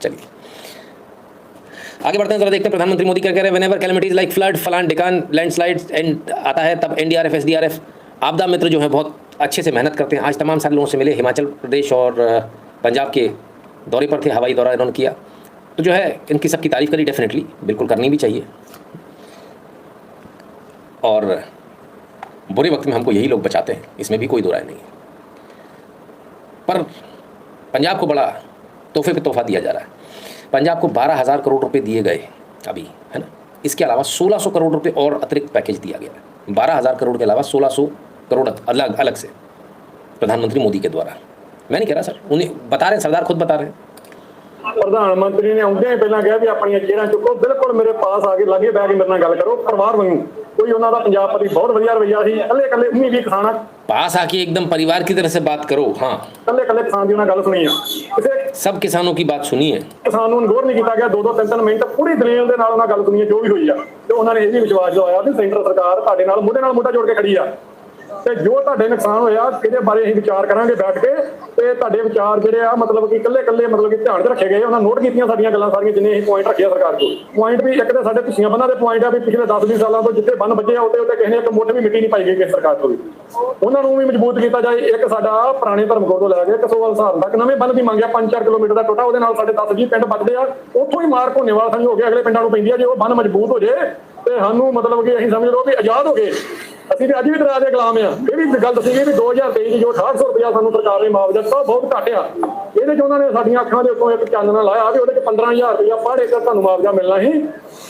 चलिए आगे बढ़ते हैं, जरा देखते हैं प्रधानमंत्री मोदी क्या कह रहे हैं। व्हेनेवर कैलेमिटीज लाइक फ्लड, फलान डिकान, लैंडस्लाइड्स एंड आता है तब एनडीआरएफ एसडीआरएफ आपदा मित्र जो है बहुत अच्छे से मेहनत करते हैं। आज तमाम सारे लोगों से मिले, हिमाचल प्रदेश और पंजाब के दौरे पर थे, हवाई दौरा इन्होंने किया, तो जो है इनकी सबकी तारीफ करी, डेफिनेटली बिल्कुल करनी भी चाहिए। और बुरे वक्त में हमको यही लोग बचाते हैं, इसमें भी कोई दो राय नहीं है। पर पंजाब को बड़ा तोहफे पे तोहफा दिया जा रहा है। पंजाब को 12,000 करोड़ रुपए दिए गए अभी, है ना। इसके अलावा 1600 करोड़ रुपए और अतिरिक्त पैकेज दिया गया है। 12,000 करोड़ के अलावा 1600 करोड़ अलग अलग से प्रधानमंत्री मोदी के द्वारा। मैं नहीं कह रहा सर, उन्हें बता रहे हैं, सरदार खुद बता रहे हैं। प्रधानमंत्री ने आउंदे पहला कहा भी अपनी जेड़ा चुको, बिल्कुल मेरे पास आके लागे बैठ के मेरे नाल गल करो, परिवार वांगू। कोई उन्हों का पंजाब प्रति बहुत वधिया रवैया सी, कल्ले कल्ले उन्हीं भी किसान पास आके एकदम परिवार की तरह से बात करो। हाँ, कल्ले कल्ले किसान की उन्होंने गल सुनी है, सब किसानों की बात सुनी है, किसान को इग्नोर नहीं किया गया। 2-2 3-3 मिनट पूरी दलील के नाल उन्होंने गल सुनी है जो भी हुई है। तो उन्होंने ये भी विश्वास दिलाया कि सेंटर सरकार ਤੁਹਾਡੇ ਨਾਲ ਮੋਢੇ ਨਾਲ ਮੋਢਾ ਜੋੜ ਕੇ ਖੜੀ ਆ, ਤੇ ਜੋ ਤੁਹਾਡੇ ਨੁਕਸਾਨ ਹੋਇਆ ਇਹਦੇ ਬਾਰੇ ਅਸੀਂ ਵਿਚਾਰ ਕਰਾਂਗੇ ਬੈਠ ਕੇ, ਤੇ ਤੁਹਾਡੇ ਵਿਚਾਰ ਜਿਹੜੇ ਆ ਮਤਲਬ ਕਿ ਕੱਲੇ ਮਤਲਬ ਕਿ ਧਿਆਨ 'ਚ ਰੱਖੇ ਗਏ। ਉਹਨਾਂ ਨੋਟ ਕੀਤੀਆਂ ਸਾਡੀਆਂ ਗੱਲਾਂ ਸਾਰੀਆਂ, ਜਿੰਨੇ ਅਸੀਂ ਪੁਆਇੰਟ ਰੱਖਿਆ ਸਰਕਾਰ ਕੋਲ। ਪੁਆਇੰਟ ਵੀ ਇੱਕ ਤੇ ਸਾਡੇ ਪਿਛਲੀਆਂ ਬੰਨਾਂ ਦੇ ਪੁਆਇੰਟ ਆ ਵੀ ਪਿਛਲੇ 10-20 ਸਾਲਾਂ ਤੋਂ ਜਿੱਥੇ ਬੰਨ ਵੱਜੇ ਆ ਉੱਤੇ ਕਿਸੇ ਨੇ ਇੱਕ ਮੁੱਠ ਵੀ ਮਿੱਟੀ ਨਹੀਂ ਪਾਈ ਗਈ ਕਿਸੇ ਸਰਕਾਰ ਤੋਂ ਵੀ। ਉਹਨਾਂ ਨੂੰ ਵੀ ਮਜ਼ਬੂਤ ਕੀਤਾ ਜਾਏ। ਇੱਕ ਸਾਡਾ ਪੁਰਾਣੇ ਧਰਮਕੋਟ ਤੋਂ ਲੈ ਕੇ ਕਸੋਵਾਲ ਹਿਸਾਬ ਤੱਕ ਨਵੇਂ ਬੰਨ ਦੀ ਮੰਗਿਆ 5-4 ਕਿਲੋਮੀਟਰ ਦਾ ਟੋਟਾ, ਉਹਦੇ ਨਾਲ ਸਾਡੇ 10-20 ਪਿੰਡ ਵੱਜਦੇ ਆ। ਉੱਥੋਂ ਹੀ ਮਾਰ ਘੋਨੇਵਾਲ ਸਮਝ ਹੋ ਗਿਆ, ਅਗਲੇ ਪਿੰਡਾਂ ਨੂੰ ਪੈਂਦੀ ਆ। ਜੇ ਉਹ ਬੰਨ ਮਜ਼ਬੂਤ ਹੋ ਜੇ ਤੇ ਸਾਨੂੰ ਮਤਲਬ ਕਿ ਅਸੀਂ ਸਮਝ ਲਓ ਵੀ ਆਜ਼ਾਦ ਹੋ ਗਏ। ਅਸੀਂ ਤੇ ਅੱਜ ਵੀ ਦਰਿਆ ਦੇ ਗੁਲਾਮ ਆ। ਇਹ ਵੀ ਗੱਲ ਦੱਸੀ ਗਈ ਵੀ 2023 ਜੋ 6800 ਰੁਪਇਆ ਸਾਨੂੰ ਸਰਕਾਰ ਨੇ ਮੁਆਵਜ਼ਾ ਦਿੱਤਾ ਬਹੁਤ ਘੱਟ ਆ। ਇਹਦੇ 'ਚ ਉਹਨਾਂ ਨੇ ਸਾਡੀਆਂ ਅੱਖਾਂ ਦੇ ਉੱਤੋਂ ਇੱਕ ਚਾਨਣਾ ਲਾਇਆ ਵੀ ਉਹਦੇ 'ਚ 15,000 ਰੁਪਇਆ ਪਰ ਏਕੜ ਤੁਹਾਨੂੰ ਮੁਆਵਜ਼ਾ ਮਿਲਣਾ ਸੀ।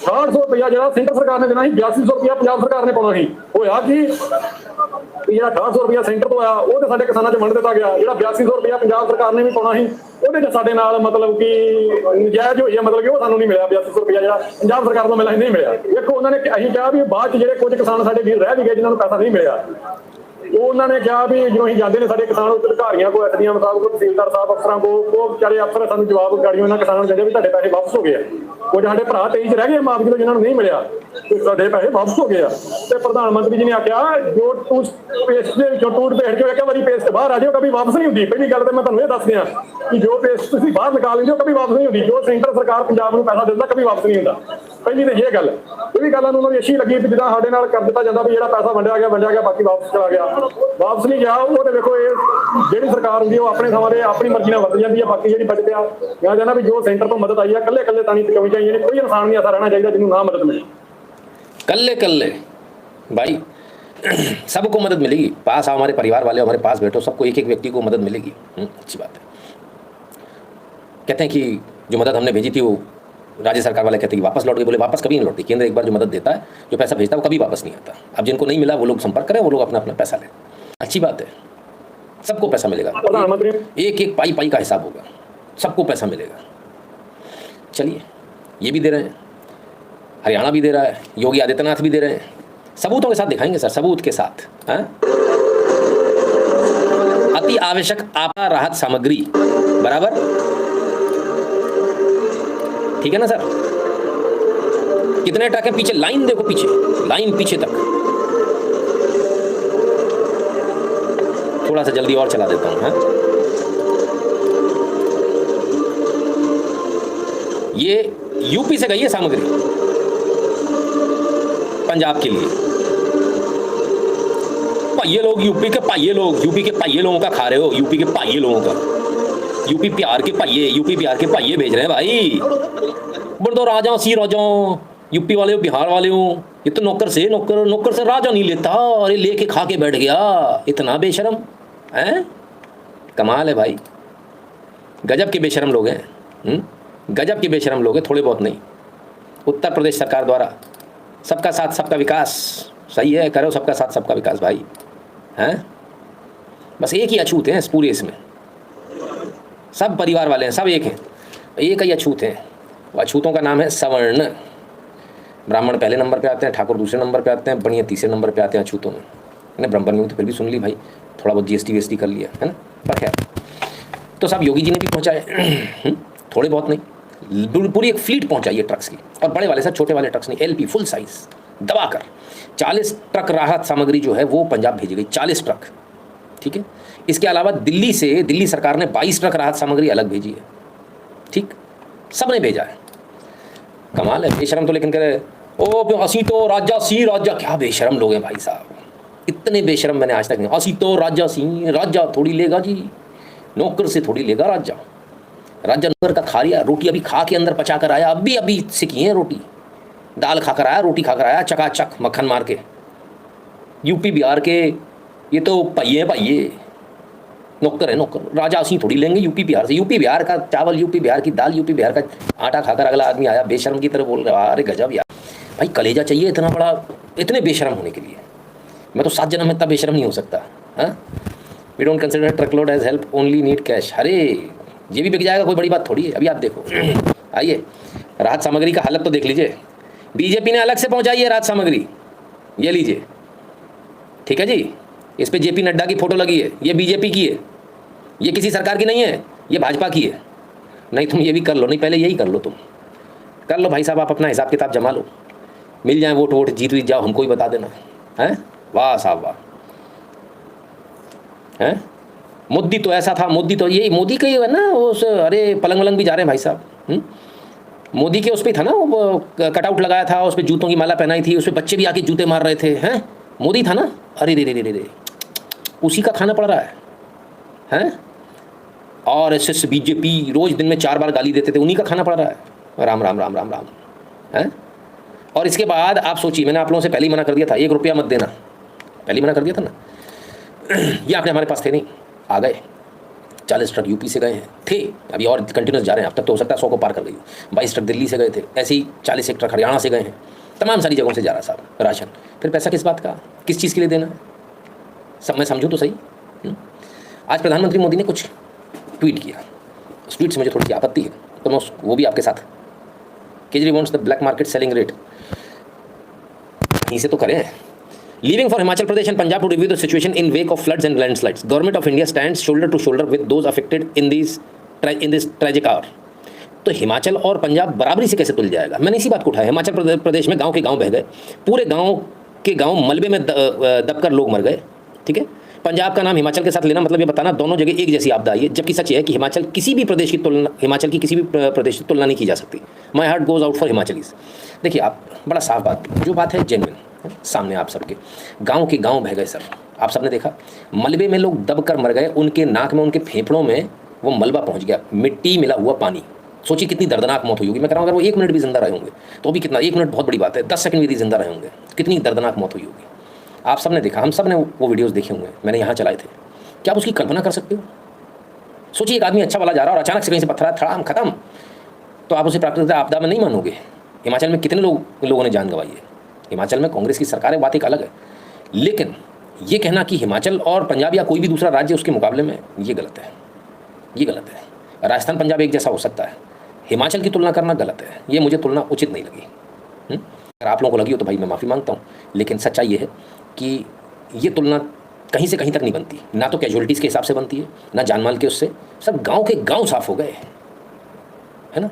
6800 ਰੁਪਇਆ ਜਿਹੜਾ ਸੈਂਟਰ ਸਰਕਾਰ ਨੇ ਦੇਣਾ ਸੀ, 8200 ਰੁਪਇਆ ਪੰਜਾਬ ਸਰਕਾਰ ਨੇ ਪਾਉਣਾ ਸੀ। ਹੋਇਆ ਕੀ, ਜਿਹੜਾ 6800 ਰੁਪਇਆ ਸੈਂਟਰ ਤੋਂ ਆਇਆ ਉਹ ਤੇ ਸਾਡੇ ਕਿਸਾਨਾਂ 'ਚ ਵੰਡ ਦਿੱਤਾ ਗਿਆ। ਜਿਹੜਾ 8200 ਰੁਪਇਆ ਪੰਜਾਬ ਸਰਕਾਰ ਨੇ ਵੀ ਪਾਉਣਾ ਸੀ ਉਹਦੇ 'ਚ ਸਾਡੇ ਨਾਲ ਮਤਲਬ ਕਿ ਨਜਾਇਜ਼ ਹੋਈ ਹੈ, ਮਤਲਬ ਕਿ ਉਹ ਸਾਨੂੰ ਨਹੀਂ ਮਿਲਿਆ। 8200 ਰੁਪਇਆ ਜਿਹੜਾ ਪੰਜਾਬ ਸਰਕਾਰ ਤੋਂ ਮਿਲਣਾ ਸੀ ਨਹੀਂ ਮਿਲਿਆ। ਦੇਖੋ ਉਹਨਾਂ ਨੇ ਅਸੀਂ ਕਿਹਾ ਵੀ ਬਾਅਦ 'ਚ ਜਿਹੜੇ ਕੁਝ ਕਿਸਾਨ ਸਾਡੇ ਵੀਰ ਰਹਿ ਵੀ ਗਏ ਜਿਨ੍ਹਾਂ ਨੂੰ ਪੈਸਾ ਨਹੀਂ ਮਿਲਿਆ, ਉਹ ਉਹਨਾਂ ਨੇ ਕਿਹਾ ਵੀ ਜਦੋਂ ਅਸੀਂ ਜਾਂਦੇ ਨੇ ਸਾਡੇ ਕਿਸਾਨ ਉੱਤੇ ਅਧਿਕਾਰੀਆਂ ਕੋਲ, ਐਸਡੀਐਮ ਸਾਹਿਬ ਕੋਲ, ਤਹਿਸੀਲਦਾਰ ਸਾਹਿਬ, ਅਫਸਰਾਂ ਕੋਲ, ਉਹ ਵਿਚਾਰੇ ਅਫਸਰ ਸਾਨੂੰ ਜਵਾਬ ਗਾੜੀਆਂ ਇਹਨਾਂ ਕਿਸਾਨਾਂ ਨੂੰ ਦਿੰਦੇ ਵੀ ਤੁਹਾਡੇ ਪੈਸੇ ਵਾਪਸ ਹੋ ਗਏ ਆ। ਕੁਝ ਸਾਡੇ ਭਰਾ 23 'ਚ ਰਹਿ ਗਏ ਮੁਆਵਜ਼ੇ ਤੋਂ ਜਿਨ੍ਹਾਂ ਨੂੰ ਨਹੀਂ ਮਿਲਿਆ, ਤੇ ਸਾਡੇ ਪੈਸੇ ਵਾਪਸ ਹੋ ਗਏ ਆ। ਤੇ ਪ੍ਰਧਾਨ ਮੰਤਰੀ ਜੀ ਨੇ ਆਖਿਆ ਜੋ ਟੂਥਪੇਸਟ ਦੇ ਵਿੱਚੋਂ ਟੂਥਪੇਸਟ ਚੋਂ ਇੱਕ ਵਾਰੀ ਪੇਸਟ ਬਾਹਰ ਆ ਜਾਓ ਕभी ਵਾਪਸ ਨਹੀਂ ਹੁੰਦੀ। ਪਹਿਲੀ ਗੱਲ ਤਾਂ ਮੈਂ ਤੁਹਾਨੂੰ ਇਹ ਦੱਸ ਦਿਆਂ ਕਿ ਜੋ ਪੇਸਟ ਤੁਸੀਂ ਬਾਹਰ ਨਿਕਾਲ ਲੈਂਦੇ ਹੋ ਕभी ਵਾਪਸ ਨਹੀਂ ਹੁੰਦੀ। ਜੋ ਸੈਂਟਰ ਸਰਕਾਰ ਪੰਜਾਬ ਨੂੰ ਪੈਸਾ ਦਿੰਦਾ ਕभी ਵਾਪਸ ਨਹੀਂ ਹੁੰਦਾ। ਪਹਿਲੀ ਤਾਂ ਇਹ ਗੱਲ। ਇਹ ਵੀ ਗੱਲਾਂ ਨੂੰ ਉਹਨਾਂ ਦੀ ਅੱਛੀ ਲੱਗੀ ਵੀ ਜਿੱਦਾਂ ਸਾਡੇ ਨਾਲ ਕਰ ਦਿੱਤਾ ਜਾਂਦਾ ਵੀ ਜਿਹੜਾ ਪੈਸਾ ਵੰਡਿਆ ਗਿਆ ਬਾਕੀ ਵਾਪਸ ਚਲਾ ਗਿਆ। ਵਾਪਸ ਨਹੀਂ ਗਿਆ। ਉਹ ਤੇ ਦੇਖੋ ਇਹ ਜਿਹੜੀ ਸਰਕਾਰ ਹੁੰਦੀ ਉਹ ਆਪਣੇ ਥਾਂ ਤੇ ਆਪਣੀ ਮਰਜ਼ੀ ਨਾਲ ਵਰਤ ਜਾਂਦੀ ਹੈ। ਬਾਕੀ ਜਿਹੜੀ ਬਚਦੇ ਆ ਮੈਂ ਕਹਿੰਦਾ ਵੀ ਜੋ ਸੈਂਟਰ ਤੋਂ ਮਦਦ ਆਈ ਆ ਕੱਲੇ ਤਾਂ ਨਹੀਂ ਚੁਕਾਉਣੀ ਚਾਹੀਦੀ ਨੇ। ਕੋਈ ਇਨਸਾਨ ਨਹੀਂ ऐसा रहना चाहिए जिन्होंने ना मदद मिले। कल्ले भाई सबको मदद मिलेगी। पास आओ, हमारे परिवार वाले हमारे पास बैठो, सबको एक एक व्यक्ति को मदद मिलेगी। अच्छी बात है। कहते हैं कि जो मदद हमने भेजी थी वो राज्य सरकार वाले कहते हैं कि वापस लौट गई। बोले वापस कभी नहीं लौटती। केंद्र एक बार जो मदद देता है, जो पैसा भेजता है, वो कभी वापस नहीं आता। अब जिनको नहीं मिला वो लोग संपर्क करें, वो लोग अपना अपना पैसा लें। अच्छी बात है, सबको पैसा मिलेगा। एक एक पाई का हिसाब होगा, सबको पैसा मिलेगा। चलिए, ये भी दे रहे हैं, हरियाणा भी दे रहा है, योगी आदित्यनाथ भी दे रहे हैं। सबूतों के साथ दिखाएंगे सर, सबूत के साथ। अति आवश्यक आपदा राहत सामग्री बराबर, ठीक है ना सर। कितने ट्रक है पीछे, लाइन देखो पीछे, लाइन पीछे तक। थोड़ा सा जल्दी और चला देता हूं। ये यूपी से गई है सामग्री पंजाब के लिए। पाइये लोग, यूपी के पाइये लोग, यूपी के पाइये लोगों का खा रहे हो, यूपी के पाइये लोगों का। यूपी बिहार के पाइये भेज रहे हैं भाई। बोल दो राजा सी राजा, यूपी वाले हो, बिहार वाले हो। ये तो नौकर से राजा नहीं लेता, अरे लेके खा के बैठ गया। इतना बेशरम है, कमाल है भाई। गजब के बेशरम लोग हैं, गजब के बेशरम लोग हैं, थोड़े बहुत नहीं। उत्तर प्रदेश सरकार द्वारा सबका साथ सबका विकास, सही है, करो सबका साथ सबका विकास भाई। हैं, बस एक ही अछूत हैं इस पूरे इसमें, सब परिवार वाले हैं, सब एक हैं, एक ही अछूत हैं। वो अछूतों का नाम है सवर्ण। ब्राह्मण पहले नंबर पे आते हैं, ठाकुर दूसरे नंबर पे आते हैं, बनिया तीसरे नंबर पे आते हैं अछूतों में। मैंने ब्राह्मण में तो फिर भी सुन ली भाई, थोड़ा बहुत जीएसटी कर लिया है ना, पर खैर। तो सब योगी जी ने भी पहुँचाए, थोड़े बहुत नहीं, पूरी एक फ्लीट पहुंचाई है ट्रक्स की। और बड़े वाले सर, छोटे वाले ट्रक्स नहीं, एलपी फुल साइज दबाकर 40 ट्रक राहत सामग्री जो है वो पंजाब भेजी गई, 40 ट्रक, ठीक है। इसके अलावा दिल्ली सरकार ने 22 ट्रक राहत सामग्री अलग भेजी है, ठीक। सब ने भेजा है। कमाल है, बेशरम तो लेकिन करे ओ असी तो राजा सी राजा, क्या बेशरम लोग हैं भाई साहब, इतने बेशरम मैंने आज तक नहीं। असी तो राजा सी राजा थोड़ी लेगा जी, नौकर से थोड़ी लेगा राजा। राजा नौकर का खा लिया, रोटी अभी खा के अंदर पचा कर आया, अभी से की है रोटी, दाल खाकर आया, रोटी खाकर आया, चकाचक मक्खन मार के। यूपी बिहार के ये तो पहिए नौकर है नौकर, राजा असी थोड़ी लेंगे यूपी बिहार से। यूपी बिहार का चावल, यूपी बिहार की दाल, यूपी बिहार का आटा खाकर अगला आदमी आया बेशरम की तरह बोल रहा है। अरे गजब यार भाई, कलेजा चाहिए इतना बड़ा, इतने बेशरम होने के लिए। मैं तो 7 जन्म में इतना बेशरम नहीं हो सकता। हाँ, we don't consider truck load as help, only need cash. अरे ये भी बिक जाएगा, कोई बड़ी बात थोड़ी है। अभी आप देखो, आइए राहत सामग्री का हालत तो देख लीजिए। बीजेपी ने अलग से पहुंचाई है राहत सामग्री, ये लीजिए, ठीक है जी। इस पे जेपी नड्डा की फोटो लगी है, ये बीजेपी की है, ये किसी सरकार की नहीं है, ये भाजपा की है। नहीं तुम ये भी कर लो, नहीं पहले यही कर लो, तुम कर लो भाई साहब, आप अपना हिसाब किताब जमा लो, मिल जाए वोट जीत जाओ, हमको ही बता देना है। वाह साहब वाह, हैं मोदी तो ऐसा था, मोदी तो यही मोदी का ही है ना उस, अरे पलंग वलंग भी जा रहे हैं भाई साहब। मोदी के उस पर था ना, वो कटआउट लगाया था, उस पर जूतों की माला पहनाई थी, उस पर बच्चे भी आके जूते मार रहे थे, हैं मोदी था ना। अरे रे रे रे रे, उसी का खाना पड़ रहा है, हैं। RSS बीजेपी रोज दिन में 4 बार गाली देते थे, उन्हीं का खाना पड़ रहा है। राम राम राम राम राम, हैं। और इसके बाद आप सोचिए, मैंने आप लोगों से पहले ही मना कर दिया था, 1 रुपया मत देना, पहले ही मना कर दिया था ना। ये आपने हमारे पास थे नहीं, आ गए 40 ट्रक यूपी से गए हैं, थे अभी और कंटिन्यूस जा रहे हैं, अब तक तो हो सकता है 100 को पार कर गई। 22 ट्रक दिल्ली से गए थे, ऐसे ही 40 ट्रक हरियाणा से गए हैं, तमाम सारी जगहों से जा रहा साहब राशन। फिर पैसा किस बात का, किस चीज़ के लिए देना है, सब मैं समझूँ तो सही। आज प्रधानमंत्री मोदी ने कुछ ट्वीट किया, उस ट्वीट से मुझे थोड़ी सी आपत्ति है, तो मैं वो भी आपके साथ। Kejriwal wants the black market selling rate, इसे तो करें। Leaving for Himachal Pradesh and Punjab to review the situation in wake of floods and landslides. Government of India stands shoulder to shoulder with those affected in this tragic hour. तो हिमाचल और पंजाब बराबरी से कैसे तुल जाएगा? मैंने इसी बात को उठाया। हिमाचल प्रदेश में गांव के गांव बह गए, पूरे गांव के गांव मलबे में दबकर लोग मर गए, ठीक है। पंजाब का नाम हिमाचल के साथ लेना मतलब ये बताना दोनों जगह एक जैसी आपदा आई है, जबकि सच है कि हिमाचल की किसी भी प्रदेश की तुलना नहीं की जा सकती। My heart goes out for Himachalis. देखिए आप, बड़ा साफ बात, जो बात है जेन्युइन सामने आप सबके, गांव के गांव बह गए सर, आप सबने देखा, मलबे में लोग दब कर मर गए, उनके नाक में, उनके फेफड़ों में वो मलबा पहुंच गया, मिट्टी मिला हुआ पानी। सोचिए कितनी दर्दनाक मौत हुई होगी। मैं कह रहा हूँ अगर वो 1 मिनट भी जिंदा रहे होंगे तो भी कितना, 1 मिनट बहुत बड़ी बात है, 10 सेकंड भी जिंदा रहे होंगे, कितनी दर्दनाक मौत हुई होगी। आप सबने देखा, हम सब ने वो वीडियोज़ देखे होंगे, मैंने यहाँ चलाए थे। क्या आप उसकी कल्पना कर सकते हो? सोचिए एक आदमी अच्छा वाला जा रहा है और अचानक से कहीं से पत्थर थड़ाम खत्म, तो आप उसे प्राकृतिक आपदा में नहीं मानोगे। हिमाचल में कितने लोगों ने जान गंवाई है। हिमाचल में कांग्रेस की सरकार है, बात एक अलग है, लेकिन ये कहना कि हिमाचल और पंजाब या कोई भी दूसरा राज्य उसके मुकाबले में, ये गलत है, ये गलत है। राजस्थान पंजाब एक जैसा हो सकता है, हिमाचल की तुलना करना गलत है, ये मुझे तुलना उचित नहीं लगी। अगर आप लोगों को लगी हो तो भाई मैं माफ़ी मांगता हूँ, लेकिन सच्चाई ये है कि ये तुलना कहीं से कहीं तक नहीं बनती, ना तो कैजुअलिटीज़ के हिसाब से बनती है, ना जानमाल के उससे। सब गाँव के गाँव साफ हो गए, है ना।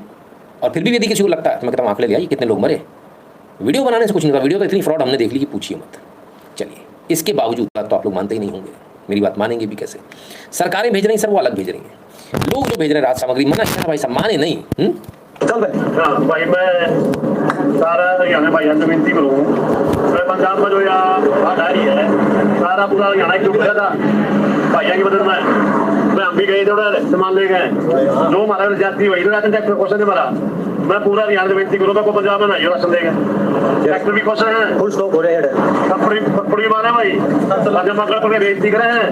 और फिर भी यदि किसी को लगता है तो मैं कहता हूँ आंकड़े ले आइए, कितने लोग मरे। वीडियो बनाने से कुछ नहीं होगा, वीडियो तो इतनी फ्रॉड हमने देख ली कि पूछिए मत। चलिए, इसके बावजूद तो आप लोग मानते ही नहीं होंगे, मेरी बात मानेंगे भी कैसे। सरकारें भेज रही हैं सर, वो अलग भेज रही हैं, लोग जो भेज रहे हैं राहत सामग्री, मना किया भाई साहब, माने नहीं। चल भाई मैं सारा हरियाणा भाई से विनती करूँ, पंजाब का जो यहाँ आ रही है, सारा पूरा हरियाणा एक जुट गया था भाइयों की मदद में हम भी गए थे, थोड़ा सामान ले गए, जो हमारा जाती वही राशन टैक्स क्वेश्चन है हमारा। मैं पूरा हरियाणा से विनती करूँगा को पंजाब में नहीं राशन देगा, ट्रैक्टर भी क्वेश्चन है, फुल स्टॉक हो रहे हैं, पकड़ी मारा भाई जमा कर बेइज्जती करे हैं,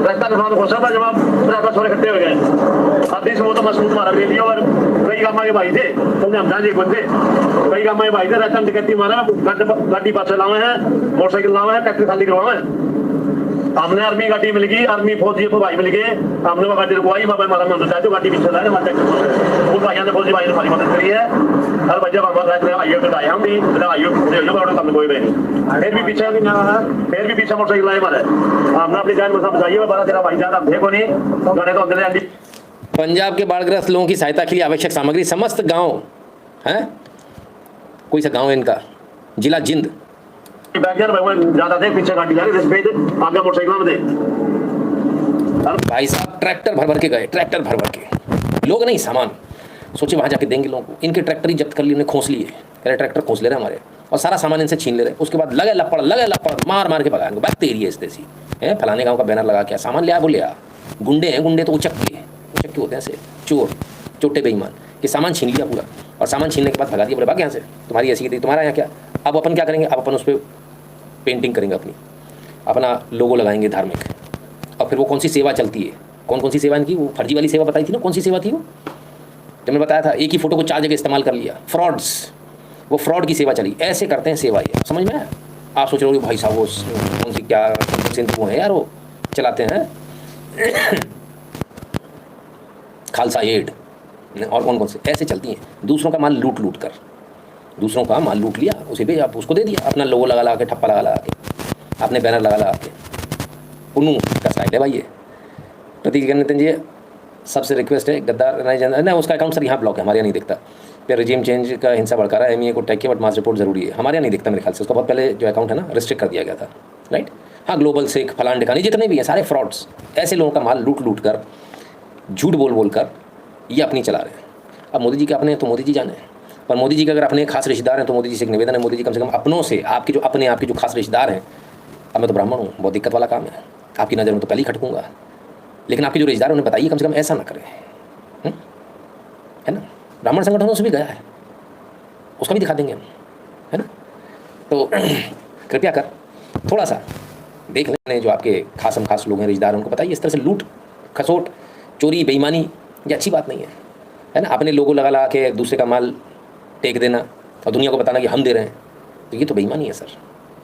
रास्ता निर्माण क्वेश्चन था जवाब बराबर थोड़े इकट्ठे हो गए। आधी से वो तो मजबूत मारा बेटी और कई गामा के भाई थे, तो हम जान जी बंदे कई गामा के भाई थे, रास्ता टिकट मारा, गाड़ी पास लावे हैं, मोटरसाइकिल लावे हैं, ट्रैक्टर खाली करवावे हैं। हमने आर्मी गाड़ी मिल गई, आर्मी फौजी भाई मिल गए, हमने वो गाड़ी रुकवाई, बाबा हमारा मन होता है जो गाड़ी पीछे लाए हमारे वो भाइयों ने फौजी भाई ने हमारी मदद करी है। हर बच्चे हमारे आइयो तो आए हम भी आइयो सामने कोई नहीं, फिर भी पीछे फिर भी पीछे मोटरसाइकिल लाए हमारे, हमने अपनी जान बसा बचाई है। 12-13 भाई जान देखो नहीं गाने तो अंदर आंधी। पंजाब के बाढ़ग्रस्त लोगों की सहायता के लिए आवश्यक सामग्री समस्त गांव हैं, कोई सा गांव है इनका, जिला जिंद, ज्यादा थे पीछे गाड़ी जा रही आगे मोटरसाइकिल में दे। भाई साहब ट्रैक्टर भर भर के गए, ट्रैक्टर भर भर के, लोग नहीं सामान। सोचिए वहाँ जाके देंगे लोगों को। इनके ट्रैक्टर ही जब्त कर लिए, उन्हें खोस लिए, कह रहे ट्रैक्टर खोस ले रहे हैं हमारे, और सारा सामान इनसे छीन ले रहे हैं। उसके बाद लगे लपड़ मार मार के भगाएंगे, बात तेरी है इस देसी है। फलाने गाँव का बैनर लगा के सामान लिया, बोले गुंडे हैं, गुंडे तो उचक्के होते हैं ऐसे, चोर चोटे बेईमान, कि सामान छीन लिया पूरा, और सामान छीनने के बाद भगा दिया, बोले भाग यहाँ से, तुम्हारी ऐसी थी, तुम्हारा यहाँ क्या। अब अपन क्या करेंगे, अब अपन उस पर पेंटिंग करेंगे, अपना लोगो लगाएंगे धार्मिक, और फिर वो कौन सी सेवा चलती है, कौन सी सेवा इनकी, वो फर्जी वाली सेवा बताई थी ना, कौन सी सेवा थी वो, जब मैंने बताया था एक ही फोटो को 4 जगह इस्तेमाल कर लिया, फ्रॉड्स, वो फ्रॉड की सेवा चली। ऐसे करते हैं सेवा, ये समझ में आया। आप सोच रहे हो भाई साहब वो कौन सी क्या सिंधु है यार, वो चलाते हैं खालसा एड और कौन से ऐसे चलती हैं। दूसरों का माल लूट कर, दूसरों का माल लूट लिया, उसे भी आप उसको दे दिया, अपना लोगो लगा के, ठप्पा लगा के, अपने बैनर लगा के। पुनू का साइड है भाई ये। प्रतीक नितिन जी सबसे रिक्वेस्ट है, गद्दार नहीं उसका अकाउंट सर यहाँ ब्लॉक है, हमारे यहाँ नहीं दिखता। फिर रिजीम चेंज का हिंसा भड़का रहा है, एमईए को टैग किया, बट मास रिपोर्ट जरूरी है, हमारे यहाँ नहीं दिखता मेरे ख्याल से। उसका बहुत पहले जो अकाउंट है ना रिस्ट्रिक्ट कर दिया गया था, राइट। हाँ, ग्लोबल सिख फलान ठिकाने जितने भी हैं सारे फ्रॉड्स, ऐसे लोगों का माल लूट कर, झूठ बोल कर ये अपनी चला रहे हैं। अब मोदी जी के अपने हैं तो मोदी जी जाने, पर मोदी जी के अगर अपने खास रिश्तेदार हैं तो मोदी जी से एक निवेदन है, मोदी जी कम से कम अपनों से, आपके जो अपने आपके जो खास रिश्तेदार हैं, अब मैं तो ब्राह्मण हूँ, बहुत दिक्कत वाला काम है, आपकी नज़र में तो पहले ही खटकूंगा, लेकिन आपके जो रिश्तेदार हैं उन्हें बताइए कम से कम ऐसा ना करें, है ना। ब्राह्मण संगठनों से भी गया है, उसका भी दिखा देंगे हम, है ना। तो कृपया कर थोड़ा सा देख लें, जो आपके खास लोग हैं रिश्तेदार, उनको बताइए इस तरह से लूट खसोट चोरी बेईमानी ये अच्छी बात नहीं है ना। अपने लोगों लगा के दूसरे का माल टेक देना और दुनिया को बताना कि हम दे रहे हैं, तो ये तो बेईमानी है सर।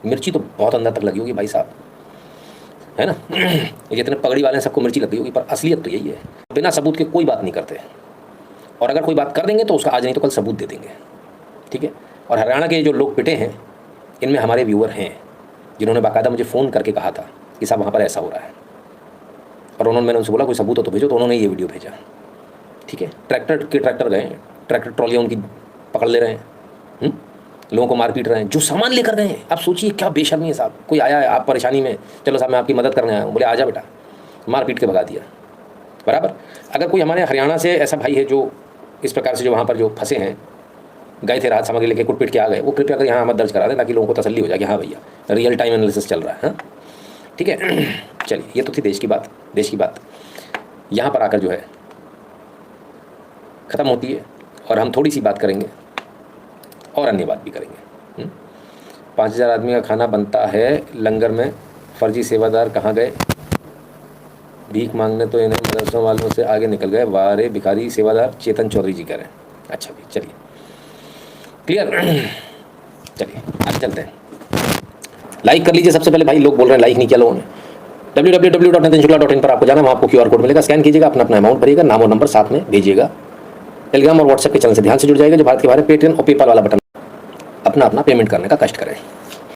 मिर्ची तो बहुत अंदर तक लगी होगी भाई साहब, है ना। जितने पगड़ी वाले हैं सबको मिर्ची लगी होगी, पर असलियत तो यही है, बिना सबूत के कोई बात नहीं करते, और अगर कोई बात कर देंगे तो उसका आज नहीं तो कल सबूत दे देंगे, ठीक है। और हरियाणा के जो लोग पिटे हैं, इनमें हमारे व्यूअर हैं जिन्होंने बाकायदा मुझे फ़ोन करके कहा था कि साहब वहाँ पर ऐसा हो रहा है, और मैंने उनसे बोला कोई सबूत हो तो भेजो, तो उन्होंने ये वीडियो भेजा, ठीक है। ट्रैक्टर गए, ट्रैक्टर ट्रॉलियाँ उनकी पकड़ ले रहे हैं, लोगों को मार पीट रहे हैं, जो सामान लेकर गए हैं। आप सोचिए क्या बेशर्मी है साहब। कोई आया है, आप परेशानी में, चलो साहब मैं आपकी मदद करने आया हूँ, बोले आजा बेटा, मार पीट के भगा दिया, बराबर। अगर कोई हमारे हरियाणा से ऐसा भाई है जो इस प्रकार से जो वहाँ पर जो फंसे हैं, गए थे राहत सामग्री लेके, कुट पीट के आ गए, वो कृपया कर यहाँ मत दर्ज करा दें, ताकि लोगों को तसल्ली हो जाए कि हाँ भैया रियल टाइम एनालिसिस चल रहा है, ठीक है। चलिए, ये तो थी देश की बात। यहाँ पर आकर जो है ख़त्म होती है, और हम थोड़ी सी बात करेंगे और अन्य बात भी करेंगे। 5000 आदमी का खाना बनता है लंगर में, फर्जी सेवादार कहाँ गए, भीख मांगने तो इन्हें मदरसों वालों से आगे निकल गए, वारे भिखारी सेवादार, चेतन चौधरी जी कह रहे हैं। अच्छा भी, चलिए क्लियर। चलिए आगे चलते हैं। लाइक कर लीजिए सबसे पहले भाई, लोग बोल रहे हैं लाइक नहीं किया लोगों ने। www.nitinshukla.in पर आपको जाना, वहाँ आपको QR कोड मिलेगा, स्कैन कीजिएगा, अपना अमाउंट भरिएगा, नाम और नंबर साथ में भेजिएगा। टेलीग्राम और व्हाट्सएप के चैनल से ध्यान से जुड़ जाएगा, जो भारत के बारे में पेटीएम और पेपाल वाला बटन, अपना पेमेंट करने का कष्ट करें।